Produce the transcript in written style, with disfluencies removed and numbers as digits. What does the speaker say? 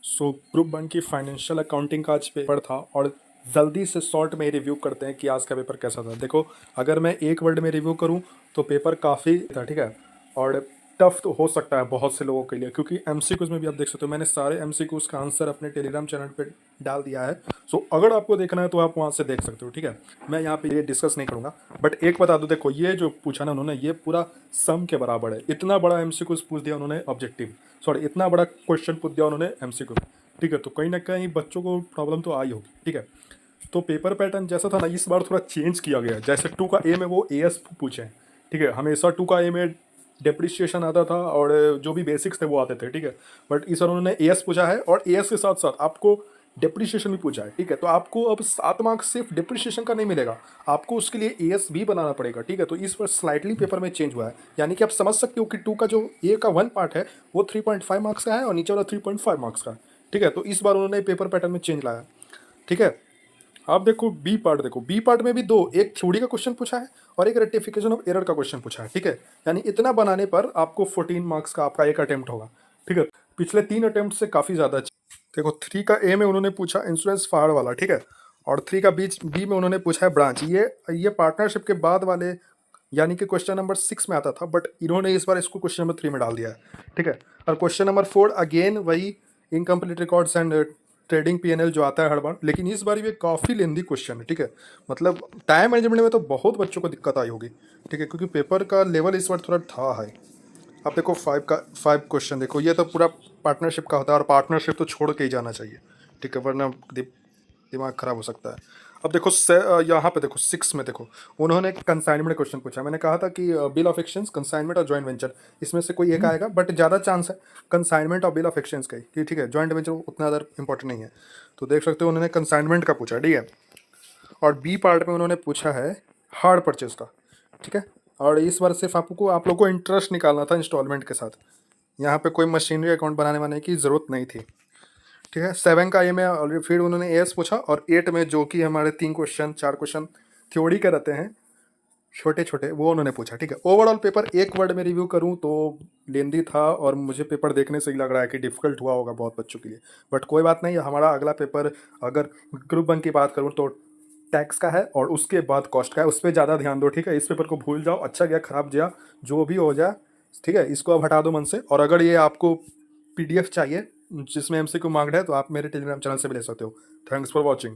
Group one की financial accounting का आज पेपर था और जल्दी से शॉर्ट में रिव्यू करते हैं कि आज का पेपर कैसा था। देखो, अगर मैं एक वर्ड में रिव्यू करूं तो पेपर काफ़ी था, ठीक है, और टफ तो हो सकता है बहुत से लोगों के लिए, क्योंकि एमसीक्यूज में भी आप देख सकते हो मैंने सारे एमसीक्यूज का आंसर अपने टेलीग्राम चैनल पे डाल दिया है। अगर आपको देखना है तो आप वहाँ से देख सकते हो, ठीक है। मैं यहाँ पे ये डिस्कस नहीं करूँगा, बट एक बता दो, देखो ये जो पूछा ना उन्होंने, ये पूरा सम के बराबर है। इतना बड़ा एमसीक्यूज पूछ दिया उन्होंने, ऑब्जेक्टिव, सॉरी, इतना बड़ा क्वेश्चन पूछ दिया उन्होंने एमसीक्यू, ठीक है। तो कहीं ना कहीं बच्चों को प्रॉब्लम तो आई होगी, ठीक है। तो पेपर पैटर्न जैसा था ना, इस बार थोड़ा चेंज किया गया है। जैसे 2 का ए में वो एएस पूछे हैं, ठीक है। हमेशा 2 का ए में डेप्रिसिएशन आता था और जो भी बेसिक्स थे वो आते थे, ठीक है। बट इस बार उन्होंने एएस पूछा है और एएस के साथ साथ आपको डेप्रिसिएशन भी पूछा है, ठीक है। तो आपको अब 7 मार्क्स सिर्फ डेप्रिसिएशन का नहीं मिलेगा, आपको उसके लिए एएस भी बनाना पड़ेगा, ठीक है। तो इस पर स्लाइटली पेपर में चेंज हुआ है, यानी कि आप समझ सकते हो कि 2 का जो ए का 1 पार्ट है वो 3.5 मार्क्स का है और नीचे वाला 3.5 मार्क्स का है, ठीक है। तो इस बार उन्होंने पेपर पैटर्न में चेंज लाया, ठीक है। आप देखो बी पार्ट, देखो बी पार्ट में भी दो, एक थ्योरी का क्वेश्चन पूछा है और एक रेक्टिफिकेशन ऑफ एरर का क्वेश्चन पूछा है, ठीक है। यानी इतना बनाने पर आपको 14 मार्क्स का आपका एक अटेम्प्ट होगा, ठीक है। पिछले 3 अटेम्प्ट से काफ़ी ज़्यादा अच्छी। देखो 3 का ए में उन्होंने पूछा इंश्योरेंस फाड़ वाला, ठीक है, और 3 का बीच बी में उन्होंने पूछा है ब्रांच। ये पार्टनरशिप के बाद वाले, यानी कि क्वेश्चन नंबर 6 में आता था, बट इन्होंने इस बार इसको क्वेश्चन नंबर 3 में डाल दिया है, ठीक है। और क्वेश्चन नंबर 4 अगेन वही incomplete records and trading PNL जो आता है हर बार, लेकिन इस बार ये काफ़ी लेंदी क्वेश्चन है, ठीक है। मतलब टाइम मैनेजमेंट में तो बहुत बच्चों को दिक्कत आई होगी, ठीक है, क्योंकि पेपर का लेवल इस बार थोड़ा था हाई। अब देखो 5 क्वेश्चन देखो, ये तो पूरा पार्टनरशिप का होता है और पार्टनरशिप तो छोड़ के ही जाना चाहिए, ठीक है, वरना दिमाग खराब हो सकता है। अब देखो यहाँ पे देखो 6 में देखो उन्होंने कंसाइनमेंट क्वेश्चन पूछा। मैंने कहा था कि बिल ऑफ एक्सचेंज, कंसाइनमेंट और जॉइंट वेंचर, इसमें से कोई एक आएगा, बट ज़्यादा चांस है कंसाइनमेंट और बिल ऑफ एक्सचेंज का ही, ठीक है। जॉइंट वेंचर उतना ज़्यादा इंपॉर्टेंट नहीं है। तो देख सकते हो उन्होंने कंसाइनमेंट का पूछा, ठीक है। और बी पार्ट में उन्होंने पूछा है हार्ड परचेज का, ठीक है। और इस बार सिर्फ आप लोग को इंटरेस्ट निकालना था इंस्टॉलमेंट के साथ, यहाँ पे कोई मशीनरी अकाउंट बनाने वाने की ज़रूरत नहीं थी, ठीक है। 7 का ए में ऑलरेडी फिर उन्होंने एएस पूछा और 8 में जो कि हमारे 4 क्वेश्चन थ्योरी के रहते हैं छोटे छोटे, वो उन्होंने पूछा, ठीक है। ओवरऑल पेपर एक वर्ड में रिव्यू करूं तो लेंदी था और मुझे पेपर देखने से ही लग रहा है कि डिफ़िकल्ट हुआ होगा बहुत बच्चों के लिए। बट कोई बात नहीं, हमारा अगला पेपर, अगर ग्रुप वन की बात करूँ तो टैक्स का है और उसके बाद कॉस्ट का है, उस पर ज़्यादा ध्यान दो, ठीक है। इस पेपर को भूल जाओ, अच्छा गया खराब गया जो भी हो जाए, ठीक है, इसको अब हटा दो मन से। और अगर ये आपको पीडीएफ चाहिए जिसमें एमसीक्यू मार्क्ड है तो आप मेरे टेलीग्राम चैनल से भी ले सकते हो। Thanks for watching.